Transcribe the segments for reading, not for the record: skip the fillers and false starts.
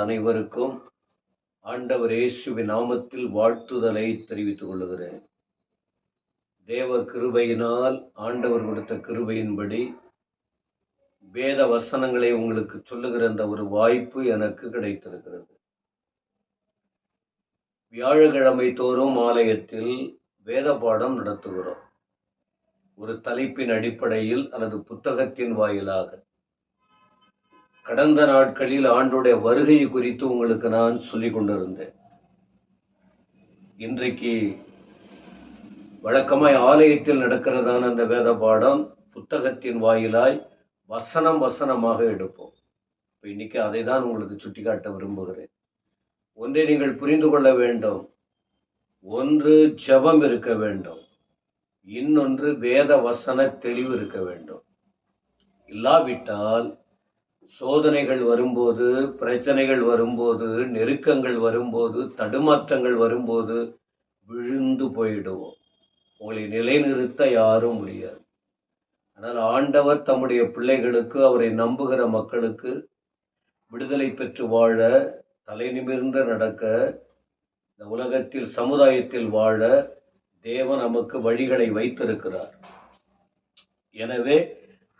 அனைவருக்கும் ஆண்டவர் இயேசுவின் நாமத்தில் வாழ்த்துதலை தெரிவித்துக் கொள்கிறேன். தேவ கிருபையினால் ஆண்டவர் கொடுத்த கிருபையின்படி வேத வசனங்களை உங்களுக்கு சொல்லுகிற அந்த ஒரு வாய்ப்பு எனக்கு கிடைத்திருக்கிறது. வியாழக்கிழமை தோறும் ஆலயத்தில் வேத பாடம் நடத்துகிறோம். ஒரு தலைப்பின் அடிப்படையில் அல்லது புத்தகத்தின் வாயிலாக. கடந்த நாட்களில் ஆண்டுடைய வருகை குறித்து உங்களுக்கு நான் சொல்லிக் கொண்டிருந்தேன். இன்றைக்கு வழக்கமாய் ஆலயத்தில் நடக்கிறதான அந்த வேத பாடம் புத்தகத்தின் வாயிலாய் வசனமாக எடுப்போம். இன்னைக்கு அதை தான் உங்களுக்கு சுட்டிக்காட்ட விரும்புகிறேன். ஒன்றை நீங்கள் புரிந்து கொள்ள வேண்டும். ஒன்று ஜெபம் இருக்க வேண்டும், இன்னொன்று வேத வசன தெளிவு இருக்க வேண்டும். இல்லாவிட்டால் சோதனைகள் வரும்போது, பிரச்சனைகள் வரும்போது, நெருக்கங்கள் வரும்போது, தடுமாற்றங்கள் வரும்போது விழுந்து போயிடுவோம். உங்களை நிலைநிறுத்த யாரும் முடியாது. ஆனால் ஆண்டவர் தம்முடைய பிள்ளைகளுக்கு, அவரை நம்புகிற மக்களுக்கு விடுதலை பெற்று வாழ, தலை நிமிர்ந்து நடக்க, இந்த உலகத்தில் சமுதாயத்தில் வாழ தேவன் நமக்கு வழிகளை வைத்திருக்கிறார். எனவே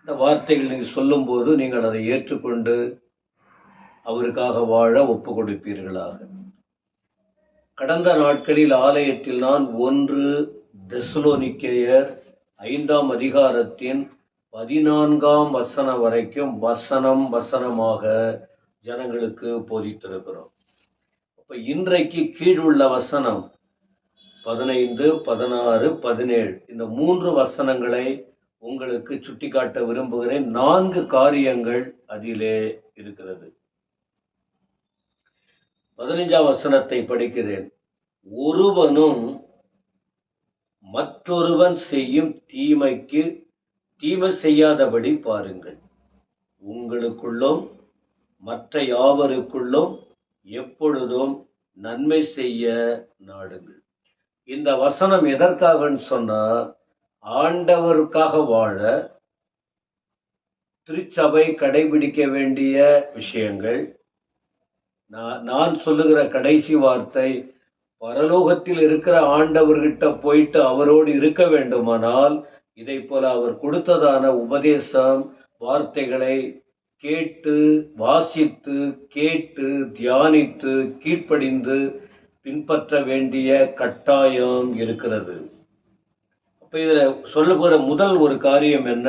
இந்த வார்த்தைகள் நீங்கள் சொல்லும்போது நீங்கள் அதை ஏற்றுக்கொண்டு அவருக்காக வாழ ஒப்பு கொடுப்பீர்களாக. கடந்த நாட்களில் ஆலயத்தில் நான் 1 தெசலோனிக்கேயர் 5ஆம் அதிகாரத்தின் 14ஆம் வசனம் வரைக்கும் வசனமாக ஜனங்களுக்கு போதித்திருக்கிறோம். அப்ப இன்றைக்கு கீழுள்ள வசனம் 15, 16, 17 இந்த 3 வசனங்களை உங்களுக்கு சுட்டிக்காட்ட விரும்புகிறேன். 4 காரியங்கள் அதிலே இருக்கிறது. 15ஆம் வசனத்தை படிக்கிறேன். ஒருவனும் மற்றொருவன் செய்யும் தீமைக்கு தீமை செய்யாதபடி பாருங்கள். உங்களுக்குள்ளும் மற்ற யாவருக்குள்ளும் எப்பொழுதும் நன்மை செய்ய நாடுங்கள். இந்த வசனம் எதற்காகன்னு சொன்னா, ஆண்டவருக்காக வாழ திருச்சபை கடைபிடிக்க வேண்டிய விஷயங்கள். நான் சொல்லுகிற கடைசி வார்த்தை, பரலோகத்தில் இருக்கிற ஆண்டவர்கிட்ட போயிட்டு அவரோடு இருக்க வேண்டுமானால் இதை போல அவர் கொடுத்ததான உபதேசம் வார்த்தைகளை கேட்டு, வாசித்து, கேட்டு, தியானித்து, கீழ்ப்படிந்து பின்பற்ற வேண்டிய கட்டாயம் இருக்கிறது. இப்ப இதுல சொல்ல போற முதல் ஒரு காரியம் என்ன?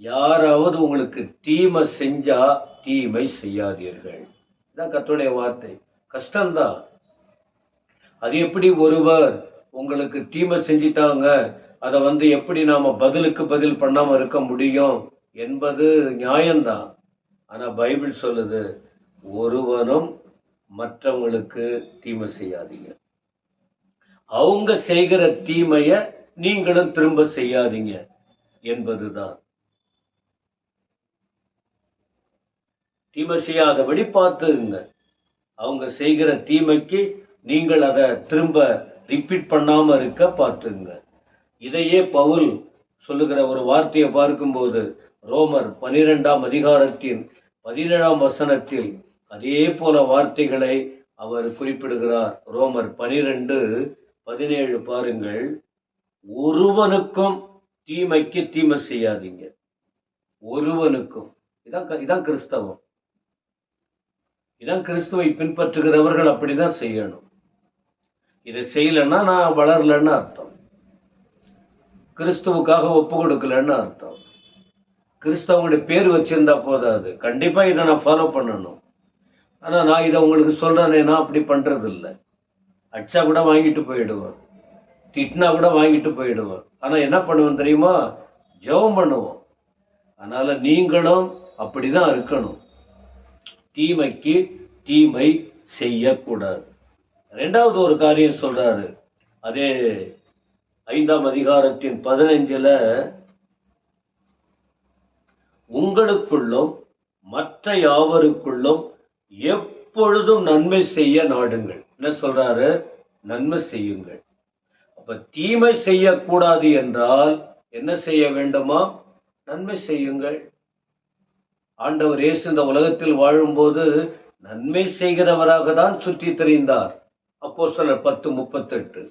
யாராவது உங்களுக்கு தீமை செஞ்சா தீமை செய்யாதீர்கள். இதான் கர்த்தருடைய வார்த்தை. கஷ்டம்தான். அது எப்படி ஒருவர் உங்களுக்கு தீமை செஞ்சிட்டாங்க, அதை எப்படி நாம பதிலுக்கு பதில் பண்ணாம இருக்க முடியும் என்பது நியாயம்தான். ஆனா பைபிள் சொல்லுது, ஒருவனும் மற்றவங்களுக்கு தீமை செய்யாதீங்க. அவங்க செய்கிற தீமைய நீங்களும் திரும்ப செய்யாதீங்க என்பதுதான். தீமை செய்யாதபடி பார்த்துங்க. அவங்க செய்கிற தீமைக்கு நீங்கள் அதை திரும்ப ரிப்பீட் பண்ணாம இருக்க பார்த்துங்க. இதையே பவுல் சொல்லுகிற ஒரு வார்த்தையை பார்க்கும்போது ரோமர் 12ஆம் அதிகாரத்தின் 17ஆம் வசனத்தில் அதே போல வார்த்தைகளை அவர் குறிப்பிடுகிறார். ரோமர் 12:17 பாருங்கள். ஒருவனுக்கும் தீமைக்கு தீமை செய்யாதீங்க. ஒருவனுக்கும். இதான் கிறிஸ்தவம். இதான் கிறிஸ்துவை பின்பற்றுகிறவர்கள் அப்படிதான் செய்யணும். இதை செய்யலன்னா நான் வளரலன்னு அர்த்தம். கிறிஸ்துவுக்காக ஒப்பு கொடுக்கலன்னு அர்த்தம். கிறிஸ்தவங்களுடைய பேர் வச்சிருந்தா போதாது. கண்டிப்பா இதை நான் ஃபாலோ பண்ணணும். ஆனா நான் இதை உங்களுக்கு சொல்றேனே, நான் அப்படி பண்றது இல்லை. அச்சா கூட வாங்கிட்டு போயிடுவேன், திட்டினா கூட வாங்கிட்டு போயிடுவேன். ஆனா என்ன பண்ணுவேன் தெரியுமா? ஜெபம் பண்ணுவோம். அதனால நீங்களும் அப்படிதான் இருக்கணும். தீமைக்கு தீமை செய்யக்கூடாது. 2வது ஒரு காரியம் சொல்றாரு. அதே 5ஆம் அதிகாரத்தின் 15ல, உங்களுக்குள்ளும் மற்ற யாவருக்குள்ளும் எப்பொழுதும் நன்மை செய்ய நாடுங்கள். என்ன சொல்றாரு? நன்மை செய்யுங்கள். அப்ப தீமை செய்யக்கூடாது என்றால் என்ன செய்ய வேண்டுமா? நன்மை செய்யுங்கள். ஆண்டவர் இயேசு இந்த உலகத்தில் வாழும்போது நன்மை செய்கிறவராக தான் சுற்றி திரிந்தார். அப்போஸ்தலர் 10:38.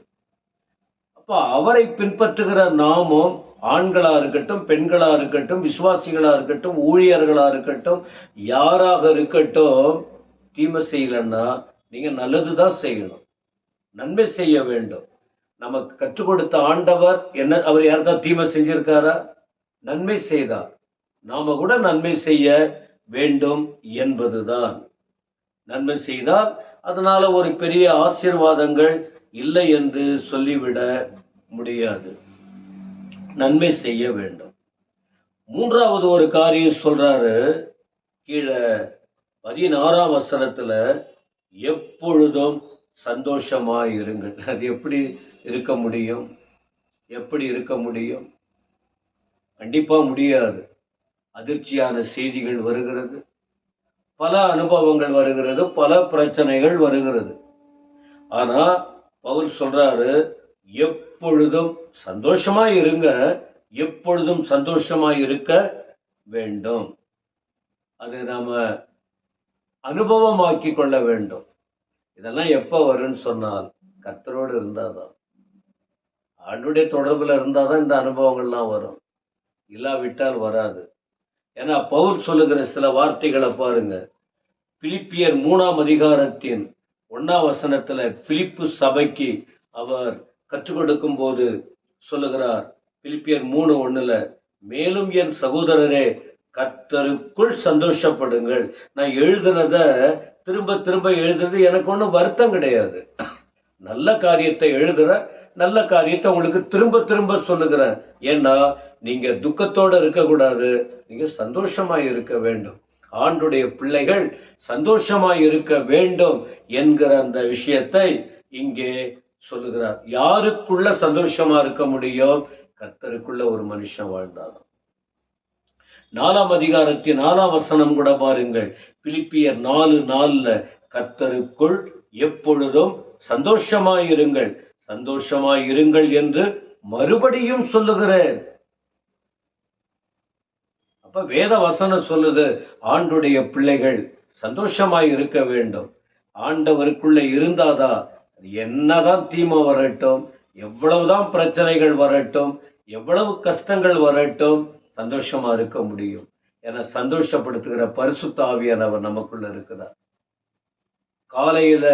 அப்ப அவரை பின்பற்றுகிற நாமும், ஆண்களா இருக்கட்டும், பெண்களா இருக்கட்டும், விசுவாசிகளா இருக்கட்டும், ஊழியர்களா இருக்கட்டும், யாராக இருக்கட்டும், தீமை செய்யலன்னா நீங்க நல்லதுதான் செய்யணும், நன்மை செய்ய வேண்டும். நமக்கு கற்றுக் கொடுத்த ஆண்டவர் என்ன, அவர் யாருக்கா தீமை செஞ்சிருக்காரா? நன்மை செய்தார். நாம கூட நன்மை செய்ய வேண்டும் என்பதுதான். நன்மை செய்தால் அதனால ஒரு பெரிய ஆசீர்வாதங்கள் இல்லை என்று சொல்லிவிட முடியாது. நன்மை செய்ய வேண்டும். மூன்றாவது ஒரு காரியம் சொல்றாரு கீழே 16ஆம் வசனத்துல, எப்பொழுதும் சந்தோஷமாய் இருங்கள். அது எப்படி இருக்க முடியும்? எப்படி இருக்க முடியும்? கண்டிப்பா முடியாது. அதிர்ச்சியான செய்திகள் வருகிறது, பல அனுபவங்கள் வருகிறது, பல பிரச்சனைகள் வருகிறது. ஆனா பவுல் சொல்றாரு, எப்பொழுதும் சந்தோஷமாய் இருங்க, எப்பொழுதும் சந்தோஷமாய் இருக்க வேண்டும். அது நாம அனுபவமாக்கி கொள்ள வேண்டும். இதெல்லாம் எப்ப வரும்னு சொன்னால், கர்த்தரோடு இருந்தாதான், ஆண்டுடைய தொடர்புல இருந்தாதான் இந்த அனுபவங்கள்லாம் வரும். இல்லாவிட்டால் வராது. ஏன்னா பவுல் சொல்லுகிற சில வார்த்தைகளை பாருங்க. பிலிப்பியர் 3ஆம் அதிகாரத்தின் 1ஆம் வசனத்துல பிலிப்பு சபைக்கு அவர் கற்றுக் கொடுக்கும் போது சொல்லுகிறார். பிலிப்பியர் 3:1, மேலும் என் சகோதரரே, கர்த்தருக்குள் சந்தோஷப்படுங்கள். நான் எழுதுனத திரும்ப திரும்ப எழுதுறது எனக்கு ஒன்றும் வருத்தம் கிடையாது. நல்ல காரியத்தை எழுதுற, நல்ல காரியத்தை உங்களுக்கு திரும்ப திரும்ப சொல்லுகிறேன். ஏன்னா நீங்க துக்கத்தோட இருக்கக்கூடாது, நீங்க சந்தோஷமாய் இருக்க வேண்டும். ஆண்டுடைய பிள்ளைகள் சந்தோஷமாய் இருக்க வேண்டும் என்கிற அந்த விஷயத்தை இங்கே சொல்லுகிறார். யாருக்குள்ள சந்தோஷமா இருக்க முடியும்? கர்த்தருக்குள்ள ஒரு மனுஷன் வாழ்ந்தாலும். 4ஆம் அதிகாரத்தின் 4ஆம் வசனம் கூட பாருங்கள். பிலிப்பியர் 4:4, கர்த்தருக்குள் எப்பொழுதும் சந்தோஷமாயிருங்கள், சந்தோஷமாயிருங்கள் என்று மறுபடியும் சொல்லுகிறேன். அப்ப வேத வசனம் சொல்லுது, ஆண்டுடைய பிள்ளைகள் சந்தோஷமாய் இருக்க வேண்டும். ஆண்டவருக்குள்ள இருந்தாதான், என்னதான் தீமை வரட்டும், எவ்வளவுதான் பிரச்சனைகள் வரட்டும், எவ்வளவு கஷ்டங்கள் வரட்டும், சந்தோஷமா இருக்க முடியும். என சந்தோஷப்படுத்துகிற பரிசுத்த ஆவியானவர் நமக்குள்ள இருக்கிறார். காலையில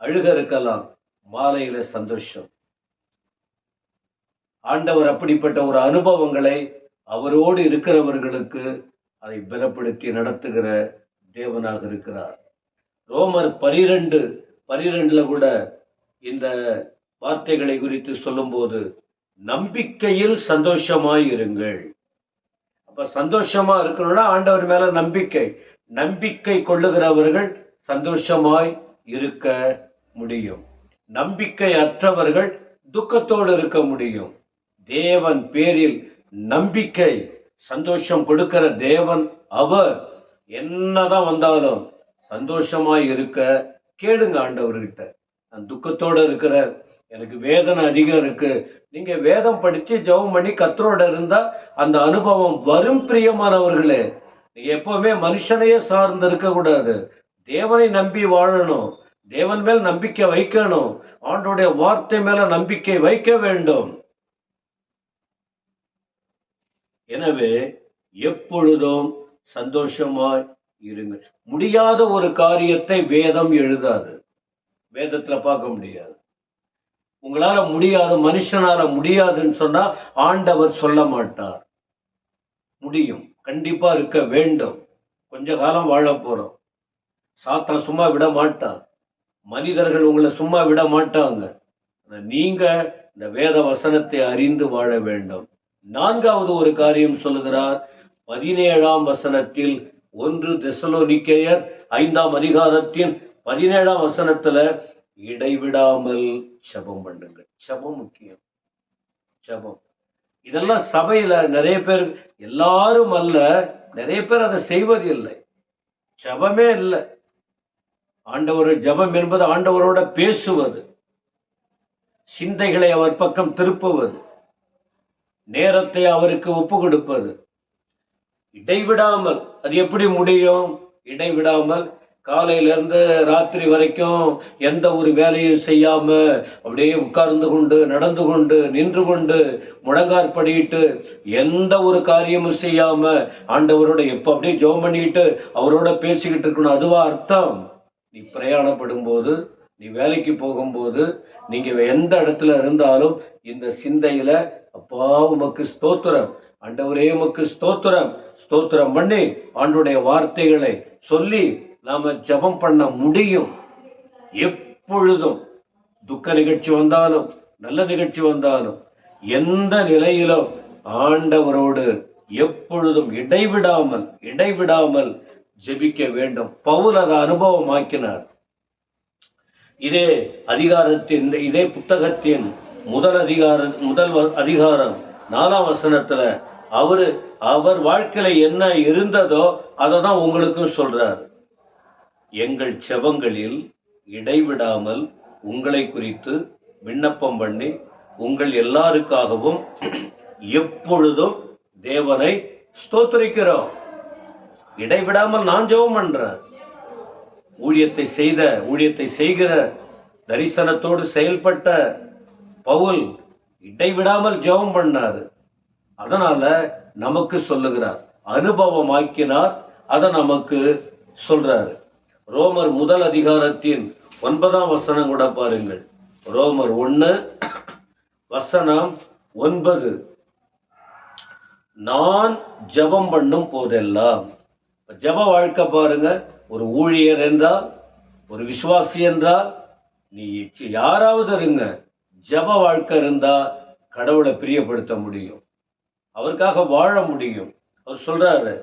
அழுக இருக்கலாம், மாலையில சந்தோஷம். ஆண்டவர் அப்படிப்பட்ட ஒரு அனுபவங்களை அவரோடு இருக்கிறவர்களுக்கு அதை பலப்படுத்தி நடத்துகிற தேவனாக இருக்கிறார். ரோமர் 12:12 கூட இந்த வார்த்தைகளை குறித்து சொல்லும்போது, நம்பிக்கையில் சந்தோஷமாய் இருங்கள். அப்ப சந்தோஷமா இருக்கணும்னா ஆண்டவர் மேல நம்பிக்கை, நம்பிக்கை கொள்ளுகிறவர்கள் சந்தோஷமாய் இருக்க முடியும். நம்பிக்கை அற்றவர்கள் துக்கத்தோடு இருக்க முடியும். தேவன் பேரில் நம்பிக்கை, சந்தோஷம் கொடுக்கிற தேவன் அவர். என்னதான் வந்தாலும் சந்தோஷமாய் இருக்க கேளுங்க ஆண்டவர்கிட்ட. நான் துக்கத்தோட இருக்கிற, எனக்கு வேதனை அதிகம் இருக்கு, நீங்க வேதம் படிச்சு ஜெபம் பண்ணி கர்த்தரோட இருந்தா அந்த அனுபவம் வரும். பிரியமானவர்களே, நீங்க எப்பவுமே மனுஷனையே சார்ந்து இருக்க கூடாது, தேவனை நம்பி வாழணும், தேவன் மேல் நம்பிக்கை வைக்கணும், ஆண்டோடைய வார்த்தை மேல நம்பிக்கை வைக்க வேண்டும். எனவே எப்பொழுதும் சந்தோஷமாய் இருங்கள். முடியாத ஒரு காரியத்தை வேதம் எழுதாது, வேதத்துல பார்க்க முடியாது. உங்களால முடியாது, மனுஷனால முடியாதுன்னு சொன்னா ஆண்டவர் சொல்ல மாட்டார். முடியும், கண்டிப்பா இருக்க வேண்டும். கொஞ்ச காலம் வாழ போறோம். சாத்தான் சும்மா விட மாட்டான், மனிதர்கள் உங்களை சும்மா விட மாட்டாங்க. நீங்க இந்த வேத வசனத்தை அறிந்து வாழ வேண்டும். 4வது ஒரு காரியம் சொல்லுகிறார் 17ஆம் வசனத்தில். 1 தெசலோனிக்கேயர் 5ஆம் அதிகாரத்தின் 17ஆம் வசனத்துல, இடைவிடாமல் ஜெபம் பண்ணுங்கள். ஜெபம் முக்கியம், ஜெபம். இதெல்லாம் சபையில நிறைய பேர், எல்லாரும் அல்ல, நிறைய பேர் அதை செய்வதில்லை. ஜெபமே இல்லை. ஆண்டவர் ஜெபம் என்பது ஆண்டவரோட பேசுவது, சிந்தைகளை அவர் பக்கம் திருப்புவது, நேரத்தை அவருக்கு ஒப்பு கொடுப்பது. இடைவிடாமல். அது எப்படி முடியும்? இடைவிடாமல் காலையிலேருந்து ராத்திரி வரைக்கும் எந்த ஒரு வேலையும் செய்யாம அப்படியே உட்கார்ந்து கொண்டு நடந்து கொண்டு நின்று கொண்டு முழங்காற்படிட்டு எந்த ஒரு காரியமும் செய்யாம ஆண்டவரோட எப்போ அப்படியே ஜெபம் பண்ணிக்கிட்டு அவரோட பேசிக்கிட்டு இருக்கணும், அதுவா அர்த்தம்? நீ பிரயாணப்படும் போது, நீ வேலைக்கு போகும்போது, நீங்க எந்த இடத்துல இருந்தாலும் இந்த சிந்தையில அப்பா உமக்கு ஸ்தோத்திரம், ஆண்டவரே உமக்கு ஸ்தோத்திரம், ஸ்தோத்திரம் பண்ணி ஆண்டுடைய வார்த்தைகளை சொல்லி நாம ஜெபம் பண்ண முடியும். எப்பொழுதும் துக்க நிகழ்ச்சி வந்தாலும் நல்ல நிகழ்ச்சி வந்தாலும் எந்த நிலையிலும் ஆண்டவரோடு எப்பொழுதும் இடைவிடாமல் ஜெபிக்க வேண்டும். பவுல் அதை அனுபவமாக்கினார். இதே அதிகாரத்தின் இதே புத்தகத்தின் முதல் அதிகாரம் 4ஆம் வசனத்துல அவர் வாழ்க்கையில என்ன இருந்ததோ அதை தான் உங்களுக்கும் சொல்றார். எங்கள் செபங்களில் இடைவிடாமல் உங்களை குறித்து விண்ணப்பம் பண்ணி உங்கள் எல்லாருக்காகவும் எப்பொழுதும் தேவனை ஸ்தோத்திரிக்கிறோம். இடைவிடாமல் நான் ஜெபம் பண்றேன். ஊழியத்தை செய்கிற தரிசனத்தோடு செயல்பட்ட பவுல் இடைவிடாமல் ஜெபம் பண்ணாரு. அதனால நமக்கு சொல்லுகிறார், அனுபவமாக்கினார், அதை நமக்கு சொல்றாரு. ரோமர் முதல் அதிகாரத்தின் 9ஆம் வசனம் கூட பாருங்கள். ரோமர் 1 வசனம் 9. நான் ஜெபம் பண்ணும் போதெல்லாம், ஜெப வாழ்க்கை பாருங்க. ஒரு ஊழியர் என்றால், ஒரு விசுவாசி என்றால், நீ யாராவது இருங்க, ஜெப வாழ்க்கை இருந்தா கடவுளை பிரியப்படுத்த முடியும், அவருக்காக வாழ முடியும். அவர் சொல்றாரு,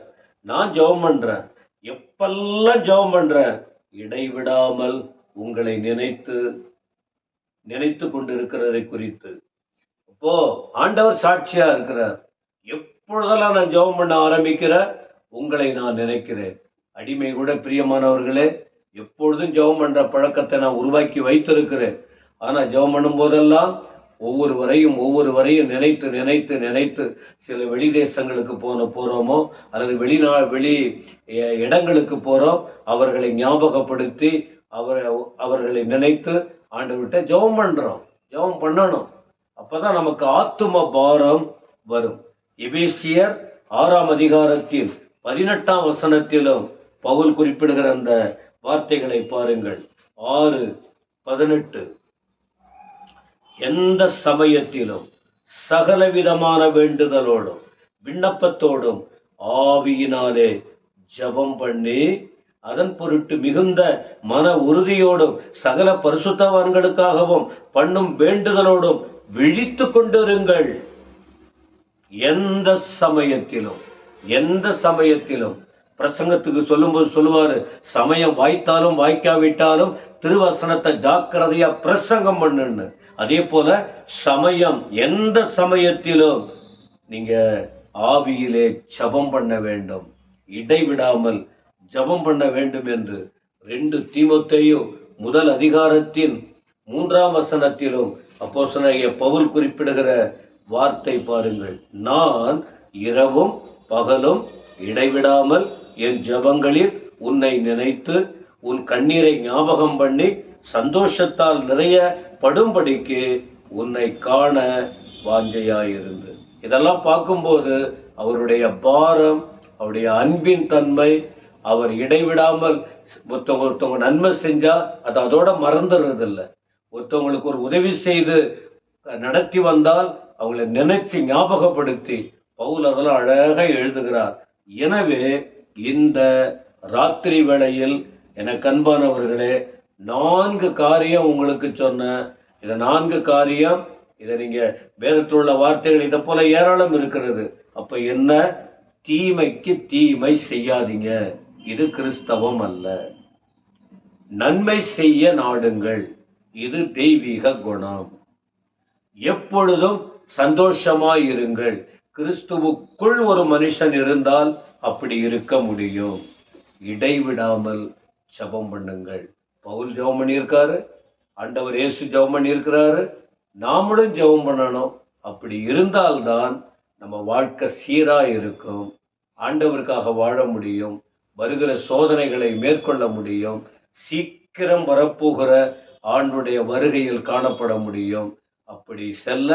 நான் ஜெபம் பண்றேன், எப்பெல்லாம் ஜெபம் பண்றேன், இடைவிடாமல் உங்களை நினைத்து கொண்டு இருக்கிறதை குறித்து. அப்போ ஆண்டவர் சாட்சியா இருக்கிறார். எப்பொழுதெல்லாம் நான் ஜெபம் பண்ண ஆரம்பிக்கிறேன், உங்களை நான் நினைக்கிறேன். அடிமை கூட பிரியமானவர்களே, எப்பொழுதும் ஜெபம் பண்ற பழக்கத்தை நான் உருவாக்கி வைத்திருக்கிறேன். ஆனா ஜெபம் பண்ணும் போதெல்லாம் ஒவ்வொருவரையும் நினைத்து சில வெளி தேசங்களுக்கு போறோமோ அல்லது வெளி இடங்களுக்கு போறோம், அவர்களை ஞாபகப்படுத்தி அவர்களை நினைத்து ஆண்டவர்கிட்ட ஜெபம் பண்றோம். ஜெபம் பண்ணணும். அப்பதான் நமக்கு ஆத்தும பாரம் வரும். எபேசியர் 6ஆம் அதிகாரத்தில் 18ஆம் வசனத்திலும் பவுல் குறிப்பிடுகிற அந்த வார்த்தைகளை பாருங்கள். 6:18. எந்த சமயத்திலும் சகலவிதமான வேண்டுதலோடும் விண்ணப்பத்தோடும் ஆவியினாலே ஜெபம் பண்ணி அதன் பொருட்டு மிகுந்த மன உறுதியோடும் சகல பரிசுத்தவான்களுக்காகவும் பண்ணும் வேண்டுதலோடும் விழித்து கொண்டிருங்கள். எந்த சமயத்திலும் பிரசங்கத்துக்கு சொல்லும்போது சொல்லுவாரு, சமயம் வாய்த்தாலும் வாய்க்காவிட்டாலும் திருவசனத்தை ஜாக்கிரதையா பிரசங்கம் பண்ணுன்னு. அதே போல சமயம், எந்த சமயத்திலும் நீங்க ஆவியிலே ஜெபம் பண்ண வேண்டும், இடைவிடாமல் ஜெபம் பண்ண வேண்டும் என்று 2 தீமோத்தேயு முதல் அதிகாரத்தின் 3ஆம் வசனத்திலும் அப்போஸ்தலனாகிய பவுல் குறிப்பிடுகிற வார்த்தை பாருங்கள். நான் இரவும் பகலும் இடைவிடாமல் என் ஜெபங்களில் உன்னை நினைத்து உன் கண்ணீரை ஞாபகம் பண்ணி சந்தோஷத்தால் நிறைய படும்படிக்கு உன்னை காண வாஞ்சையாயிருந்து. இதெல்லாம் பார்க்கும்போது அவருடைய பாரம், அவருடைய அன்பின் தன்மை, அவர் இடைவிடாமல் ஒருத்தவங்க நன்மை செஞ்சா அது அதோட மறந்துடுறதில்லை. ஒருத்தவங்களுக்கு ஒரு உதவி செய்து நடத்தி வந்தால் அவங்களை நினைச்சு ஞாபகப்படுத்தி பவுல் அதெல்லாம் அழகாக எழுதுகிறார். எனவே இந்த ராத்திரி வேளையில் எனக்கு அன்பானவர்களே, 4 காரியம் உங்களுக்கு சொன்னேன். இந்த 4 காரியம், இதை நீங்க வேதத்தில் உள்ள வார்த்தைகள் இதை போல ஏராளம் இருக்கிறது. அப்ப என்ன? தீமைக்கு தீமை செய்யாதீங்க, இது கிறிஸ்தவம் அல்ல. நன்மை செய்ய நாடுங்கள், இது தெய்வீக குணம். எப்பொழுதும் சந்தோஷமாயிருங்கள். கிறிஸ்துவுக்குள் ஒரு மனுஷன் இருந்தால் அப்படி இருக்க முடியும். இடைவிடாமல் ஜெபம் பண்ணுங்கள். பவுல் ஜெபம் பண்ணியிருக்காரு, ஆண்டவர் இயேசு ஜெபம் பண்ணியிருக்கிறாரு, நாமளும் ஜெபம் பண்ணணும். அப்படி இருந்தால்தான் நம்ம வாழ்க்கை சீரா இருக்கும், ஆண்டவருக்காக வாழ முடியும், வருகிற சோதனைகளை மேற்கொள்ள முடியும். சீக்கிரம் வரப்போகிற ஆண்டுடைய வருகையில் காணப்பட முடியும். அப்படி செல்ல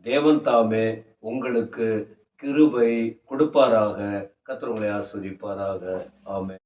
தேவன் தாமே உங்களுக்கு கிருபை கொடுப்பாராக. கர்த்தர் உங்களை ஆசீர்வதிப்பாராக. ஆமென்.